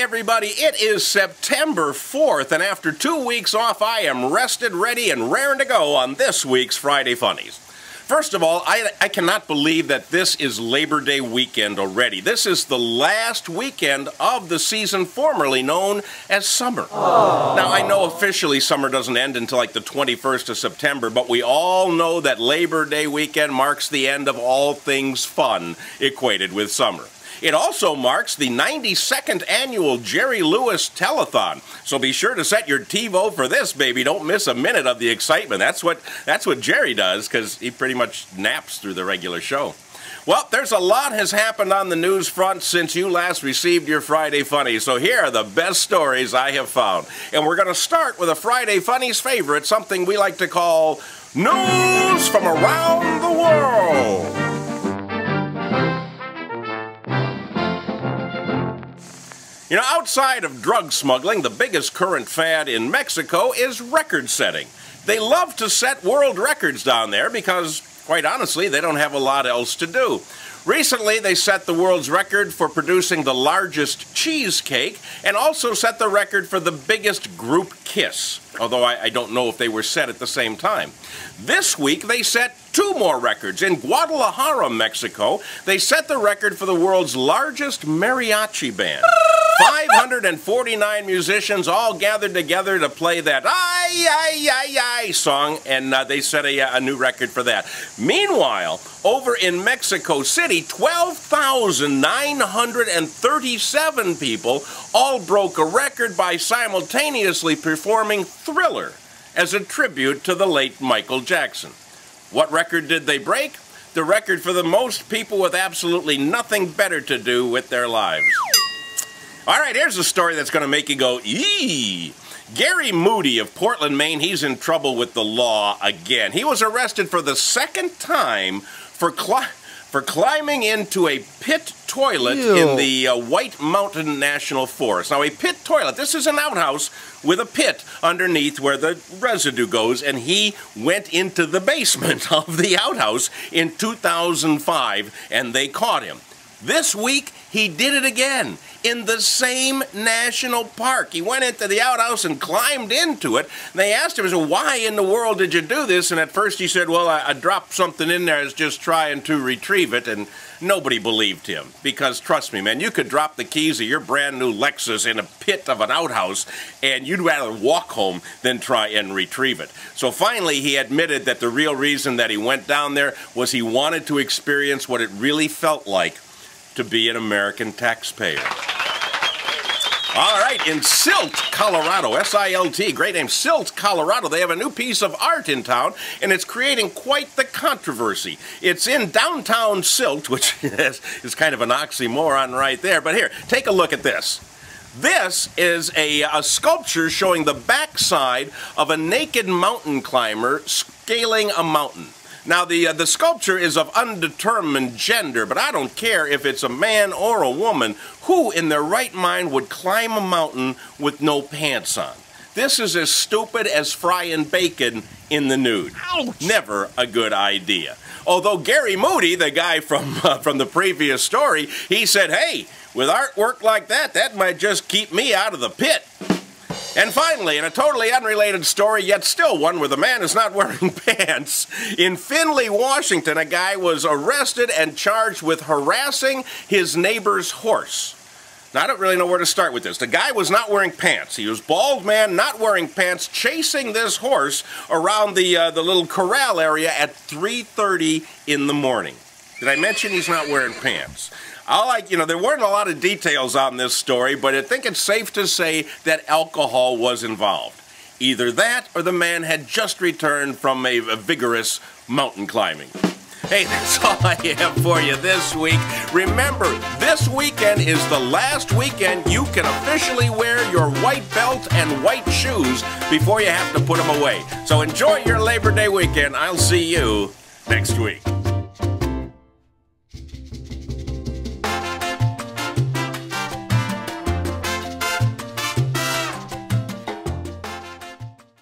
everybody, it is September 4th, and after 2 weeks off, I am rested, ready, and raring to go on this week's Friday Funnies. First of all, I cannot believe that this is Labor Day weekend already. This is the last weekend of the season formerly known as summer. Aww. Now, I know officially summer doesn't end until like the 21st of September, but we all know that Labor Day weekend marks the end of all things fun equated with summer. It also marks the 92nd annual Jerry Lewis Telethon. So be sure to set your TiVo for this, baby. Don't miss a minute of the excitement. That's what Jerry does, because he pretty much naps through the regular show. Well, there's a lot has happened on the news front since you last received your Friday Funnies. So here are the best stories I have found. And we're going to start with a Friday Funnies favorite, something we like to call News from Around the World. You know, outside of drug smuggling, the biggest current fad in Mexico is record setting. They love to set world records down there because, quite honestly, they don't have a lot else to do. Recently, they set the world's record for producing the largest cheesecake and also set the record for the biggest group kiss, although I don't know if they were set at the same time. This week, they set 2 more records. In Guadalajara, Mexico, they set the record for the world's largest mariachi band. 549 musicians all gathered together to play that "Ay, ay, ay, ay" song, and they set a new record for that. Meanwhile, over in Mexico City, 12,937 people all broke a record by simultaneously performing Thriller as a tribute to the late Michael Jackson. What record did they break? The record for the most people with absolutely nothing better to do with their lives. All right, here's a story that's going to make you go, eee! Gary Moody of Portland, Maine, he's in trouble with the law again. He was arrested for the second time for climbing into a pit toilet in the White Mountain National Forest. Now, a pit toilet, this is an outhouse with a pit underneath where the residue goes, and he went into the basement of the outhouse in 2005, and they caught him. This week, he did it again in the same national park. He went into the outhouse and climbed into it. They asked him, why in the world did you do this? And at first he said, well, I dropped something in there. I was just trying to retrieve it. And nobody believed him. Because trust me, man, you could drop the keys of your brand new Lexus in a pit of an outhouse and you'd rather walk home than try and retrieve it. So finally he admitted that the real reason that he went down there was he wanted to experience what it really felt like to be an American taxpayer. All right, in Silt, Colorado, S-I-L-T, great name, Silt, Colorado, they have a new piece of art in town, and it's creating quite the controversy. It's in downtown Silt, which is kind of an oxymoron right there, but here, take a look at this. This is a sculpture showing the backside of a naked mountain climber scaling a mountain. Now, the sculpture is of undetermined gender, but I don't care if it's a man or a woman. Who in their right mind would climb a mountain with no pants on? This is as stupid as frying bacon in the nude. Ouch. Never a good idea. Although Gary Moody, the guy from the previous story, he said, hey, with artwork like that, that might just keep me out of the pit. And finally, in a totally unrelated story, yet still one where the man is not wearing pants, in Findlay, Washington, a guy was arrested and charged with harassing his neighbor's horse. Now, I don't really know where to start with this. The guy was not wearing pants. He was bald man, not wearing pants, chasing this horse around the little corral area at 3:30 in the morning. Did I mention he's not wearing pants? There weren't a lot of details on this story, but I think it's safe to say that alcohol was involved. Either that or the man had just returned from a vigorous mountain climbing. Hey, that's all I have for you this week. Remember, this weekend is the last weekend you can officially wear your white belt and white shoes before you have to put them away. So enjoy your Labor Day weekend. I'll see you next week.